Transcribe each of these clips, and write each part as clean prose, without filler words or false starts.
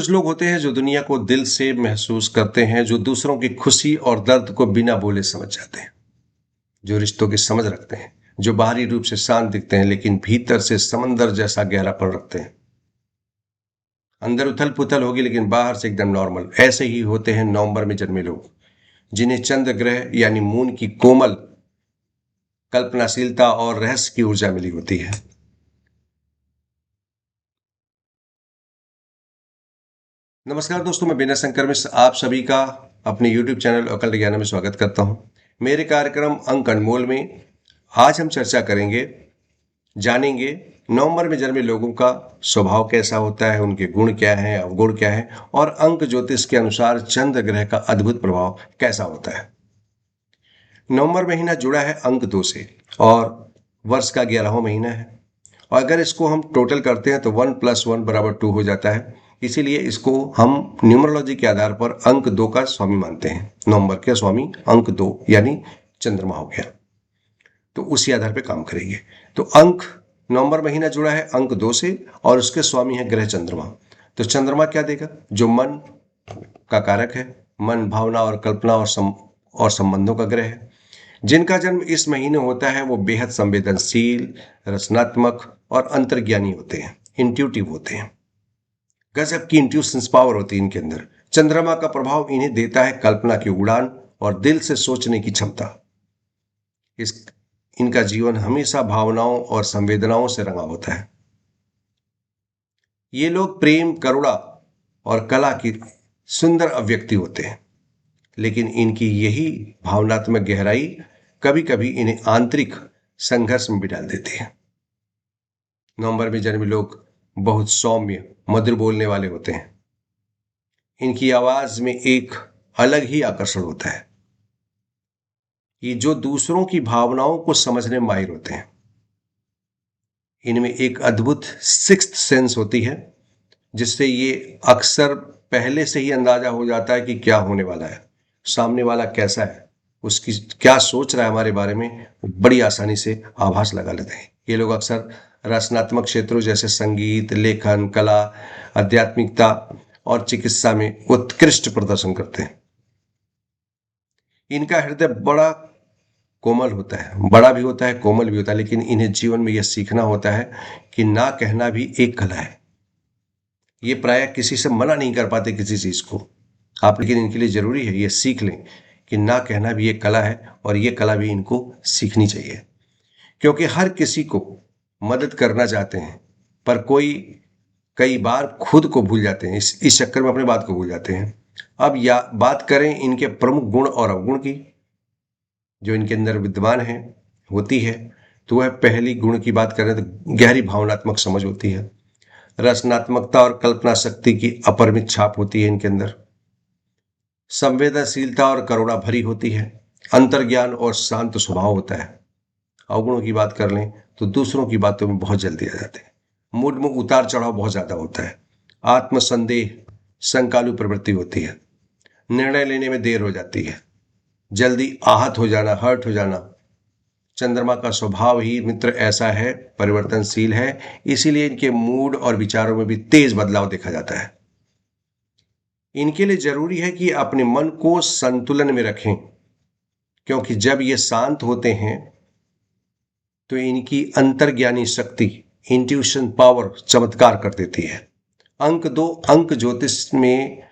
कुछ लोग होते हैं जो दुनिया को दिल से महसूस करते हैं, जो दूसरों की खुशी और दर्द को बिना बोले समझ जाते हैं, जो रिश्तों की समझ रखते हैं, जो बाहरी रूप से शांत दिखते हैं लेकिन भीतर से समंदर जैसा गहरापन रखते हैं। अंदर उथल पुथल होगी लेकिन बाहर से एकदम नॉर्मल। ऐसे ही होते हैं नवंबर में जन्मे लोग, जिन्हें चंद्र ग्रह यानी मून की कोमल कल्पनाशीलता और रहस्य की ऊर्जा मिली होती है। नमस्कार दोस्तों, मैं बिना शंकर में आप सभी का अपने YouTube चैनल अकल ज्ञान में स्वागत करता हूं। मेरे कार्यक्रम अंक अनमोल में आज हम चर्चा करेंगे, जानेंगे नवंबर में जन्मे लोगों का स्वभाव कैसा होता है, उनके गुण क्या हैं, अवगुण क्या है और अंक ज्योतिष के अनुसार चंद्र ग्रह का अद्भुत प्रभाव कैसा होता है। नवंबर महीना जुड़ा है अंक 2 से और वर्ष का 11वां महीना है। और अगर इसको हम टोटल करते हैं तो 1 + 1 = 2 हो जाता है। इसीलिए इसको हम न्यूमरोलॉजी के आधार पर अंक 2 का स्वामी मानते हैं। नवंबर के स्वामी अंक 2 यानी चंद्रमा हो गया, तो उसी आधार पर काम करेंगे। तो अंक नवंबर महीना जुड़ा है अंक 2 से और उसके स्वामी है ग्रह चंद्रमा। तो चंद्रमा क्या देगा? जो मन का कारक है, मन, भावना और कल्पना और संबंधों का ग्रह है। जिनका जन्म इस महीने होता है वो बेहद संवेदनशील, रचनात्मक और अंतर्ज्ञानी होते हैं, इंट्यूटिव होते हैं। गजब की इंट्यूशंस पावर होती है इनके अंदर। चंद्रमा का प्रभाव इन्हें देता है कल्पना की उड़ान और दिल से सोचने की क्षमता। इस इनका जीवन हमेशा भावनाओं और संवेदनाओं से रंगा होता है। ये लोग प्रेम, करुणा और कला की सुंदर अभिव्यक्ति होते हैं, लेकिन इनकी यही भावनात्मक गहराई कभी कभी इन्हें आंतरिक संघर्ष में भी डाल देती है। नवंबर में जन्मे लोग बहुत सौम्य, मधुर बोलने वाले होते हैं। इनकी आवाज में एक अलग ही आकर्षण होता है। ये जो दूसरों की भावनाओं को समझने में माहिर होते हैं। इनमें एक अद्भुत सिक्स्थ सेंस होती है, जिससे ये अक्सर पहले से ही अंदाजा हो जाता है कि क्या होने वाला है, सामने वाला कैसा है, उसकी क्या सोच रहा है हमारे बारे में, बड़ी आसानी से आभास लगा लेते हैं। ये लोग अक्सर रचनात्मक क्षेत्रों जैसे संगीत, लेखन, कला, आध्यात्मिकता और चिकित्सा में उत्कृष्ट प्रदर्शन करते हैं। इनका हृदय बड़ा कोमल होता है, बड़ा भी होता है, कोमल भी होता है, लेकिन इन्हें जीवन में यह सीखना होता है कि ना कहना भी एक कला है। ये प्राय किसी से मना नहीं कर पाते किसी चीज को आप, लेकिन इनके लिए जरूरी है ये सीख लें कि ना कहना भी एक कला है और ये कला भी इनको सीखनी चाहिए। क्योंकि हर किसी को मदद करना चाहते हैं, पर कई बार खुद को भूल जाते हैं, इस चक्कर में अपने बात को भूल जाते हैं। अब या बात करें इनके प्रमुख गुण और अवगुण की, जो इनके अंदर विद्यमान है होती है, तो वह पहली गुण की बात करें तो गहरी भावनात्मक समझ होती है। रचनात्मकता और कल्पना शक्ति की अपरिमित छाप होती है इनके अंदर। संवेदनशीलता और करुणा भरी होती है। अंतर्ज्ञान और शांत स्वभाव होता है। अवगुणों की बात कर लें तो दूसरों की बातों में बहुत जल्दी आ जाते हैं। मूड में उतार चढ़ाव बहुत ज्यादा होता है। आत्मसंदेह, संकालु प्रवृत्ति होती है। निर्णय लेने में देर हो जाती है। जल्दी आहत हो जाना, हर्ट हो जाना। चंद्रमा का स्वभाव ही मित्र ऐसा है, परिवर्तनशील है, इसीलिए इनके मूड और विचारों में भी तेज बदलाव देखा जाता है। इनके लिए जरूरी है कि अपने मन को संतुलन में रखें, क्योंकि जब ये शांत होते हैं तो इनकी अंतर्ज्ञानी शक्ति, इंट्यूशन पावर चमत्कार कर देती है। अंक 2 अंक ज्योतिष में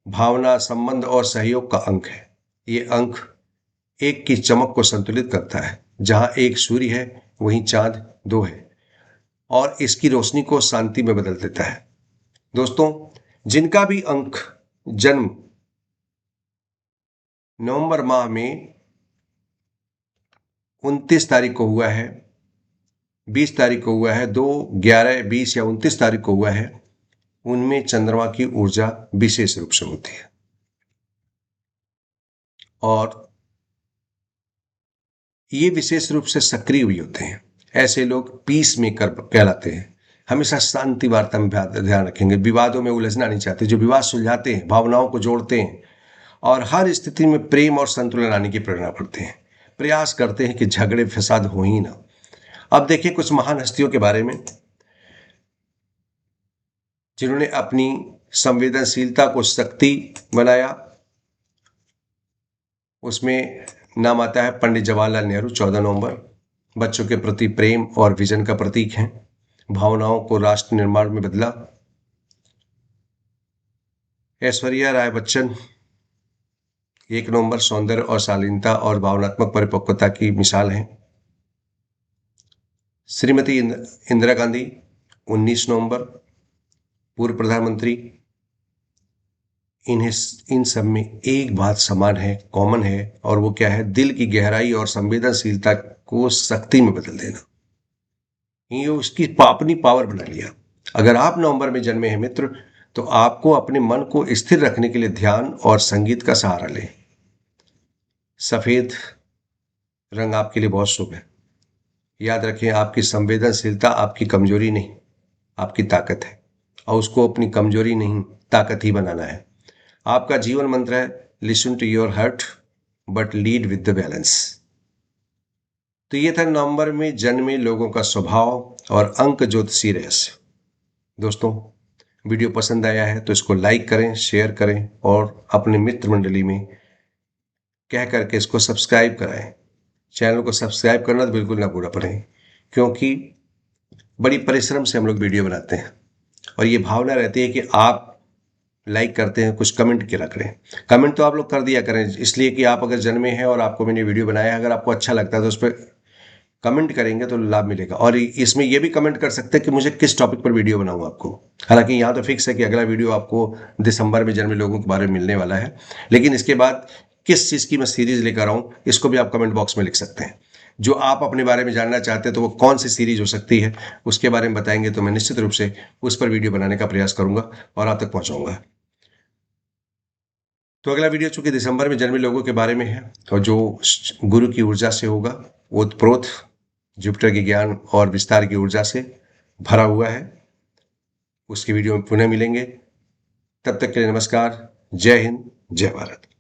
भावना, संबंध और सहयोग का अंक है। ये अंक एक की चमक को संतुलित करता है। जहां एक सूर्य है वहीं चांद 2 है और इसकी रोशनी को शांति में बदल देता है। दोस्तों, जिनका भी अंक जन्म नवंबर माह में 29 तारीख को हुआ है, 20 तारीख को हुआ है, 2, 11, 20 या 29 तारीख को हुआ है, उनमें चंद्रमा की ऊर्जा विशेष रूप से होती है और ये विशेष रूप से सक्रिय हुए होते हैं। ऐसे लोग पीस मेकर कहलाते हैं। हमेशा शांति वार्ता में ध्यान रखेंगे, विवादों में उलझना नहीं चाहते। जो विवाद सुलझाते हैं, भावनाओं को जोड़ते हैं और हर स्थिति में प्रेम और संतुलन लाने की प्रेरणा करते हैं। प्रयास करते हैं कि झगड़े फसाद हो ही ना। अब देखिए कुछ महान हस्तियों के बारे में, जिन्होंने अपनी संवेदनशीलता को शक्ति बनाया। उसमें नाम आता है पंडित जवाहरलाल नेहरू, 14 नवंबर। बच्चों के प्रति प्रेम और विजन का प्रतीक हैं। भावनाओं को राष्ट्र निर्माण में बदला। ऐश्वर्या राय बच्चन, 1 नवंबर, सौंदर्य और शालीनता और भावनात्मक परिपक्वता की मिसाल हैं। श्रीमती इंदिरा गांधी, 19 नवंबर, पूर्व प्रधानमंत्री। इन सब में एक बात समान है, कॉमन है, और वो क्या है? दिल की गहराई और संवेदनशीलता को शक्ति में बदल देना। ये उसकी अपनी पावर बना लिया। अगर आप नवंबर में जन्मे हैं मित्र, तो आपको अपने मन को स्थिर रखने के लिए ध्यान और संगीत का सहारा लें। सफेद रंग आपके लिए बहुत शुभ है। याद रखें, आपकी संवेदनशीलता आपकी कमजोरी नहीं, आपकी ताकत है, और उसको अपनी कमजोरी नहीं, ताकत ही बनाना है। आपका जीवन मंत्र है listen to your heart but lead with the balance. तो ये था नवंबर में जन्मे लोगों का स्वभाव और अंक ज्योतिषी रहस्य। दोस्तों, वीडियो पसंद आया है तो इसको लाइक करें, शेयर करें, और अपने मित्र मंडली में कह करके इसको सब्सक्राइब कराएं। चैनल को सब्सक्राइब करना तो बिल्कुल ना भूला पड़े, क्योंकि बड़ी परिश्रम से हम लोग वीडियो बनाते हैं, और ये भावना रहती है कि आप लाइक करते हैं, कुछ कमेंट के रख रहे हैं। कमेंट तो आप लोग कर दिया करें, इसलिए कि आप अगर जन्मे हैं और आपको मैंने वीडियो बनाया है, अगर आपको अच्छा लगता है तो उस पर कमेंट करेंगे तो लाभ मिलेगा। और इसमें ये भी कमेंट कर सकते हैं कि मुझे किस टॉपिक पर वीडियो बनाऊं आपको। हालांकि यहाँ तो फिक्स है कि अगला वीडियो आपको दिसंबर में जन्मे लोगों के बारे में मिलने वाला है, लेकिन इसके बाद किस चीज़ की मैं सीरीज लेकर आऊँ, इसको भी आप कमेंट बॉक्स में लिख सकते हैं। जो आप अपने बारे में जानना चाहते हैं तो वो कौन सी सीरीज हो सकती है, उसके बारे में बताएंगे तो मैं निश्चित रूप से उस पर वीडियो बनाने का प्रयास करूंगा और आप तक पहुंचाऊंगा। तो अगला वीडियो चूंकि दिसंबर में जन्मे लोगों के बारे में है, और जो गुरु की ऊर्जा से होगा, ओतप्रोत जुपिटर के ज्ञान और विस्तार की ऊर्जा से भरा हुआ है, उसकी वीडियो में पुनः मिलेंगे। तब तक के लिए नमस्कार। जय हिंद, जय भारत।